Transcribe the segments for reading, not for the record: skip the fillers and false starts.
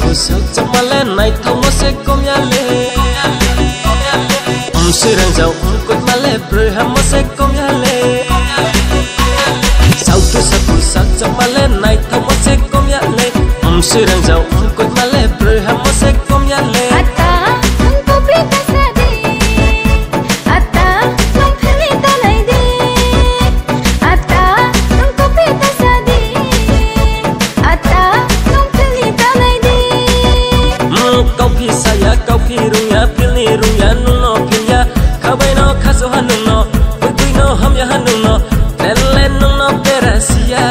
kusuk jamale nai thomo se komyale sirang jau kut male brahma se komyale sautu sakusak jamale nai thomo se komyale sirang jau kut male brahma se komyale kau pirunya pilni runya nuno pilnya kabai no kaso hanuno putui no hamya hanuno lele nuno perasia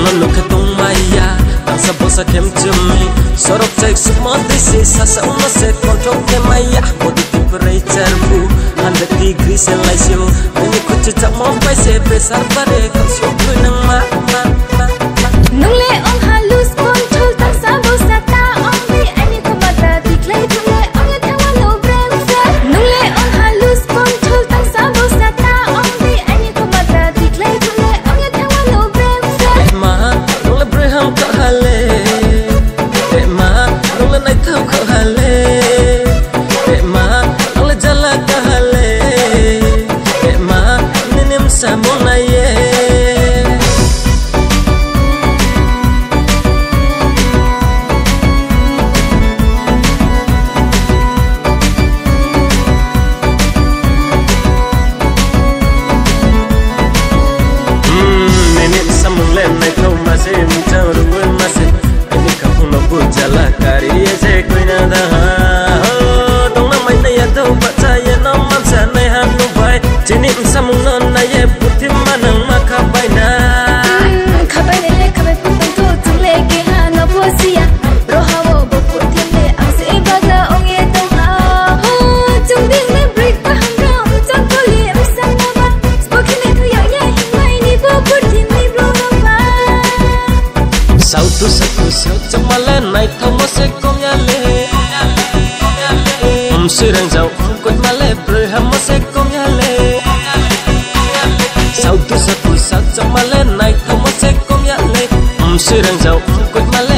manu ketung maya bangsa bosa kem cumi sorok cek semua desi sasa uma se kontrol ke maya body temperature bu 100 degree Celsius ini kucu cak mau pai se besar bare kau syukur nang ma nung le ong halus control tak sabo sata ong bi ani ko mata diklay thule ong ya thawa no bremsa nung le ong halus control tak sabo sata ong bi ani ko mata diklay thule ong ya thawa no bremsa ma nung le breham ka hale nai thau khau hale ma nang jala ka hale ma nenem samona ye nenem samole nai thau ma se mchau ru ma se ani ka phung no bu jala kari je koi na da ho dong na mai na ya do ba cha ya no mam sa nai han lu bai chini samung non na ye putim manang ma kha bai na khabai le khabai putang to tung le ke ha no posia ro ha wo bo putim le ang se ba da ong ye tong ha ho chung ding le break pa ham ro chang ko li am sang na ba spoken le thu ya ye mai ni bo putim ni bro ma sautu saku jamale nai thomo se komyale sirang jau kut male brahma se komyale sautu saku jamale nai thomo se komyale sirang jau kut male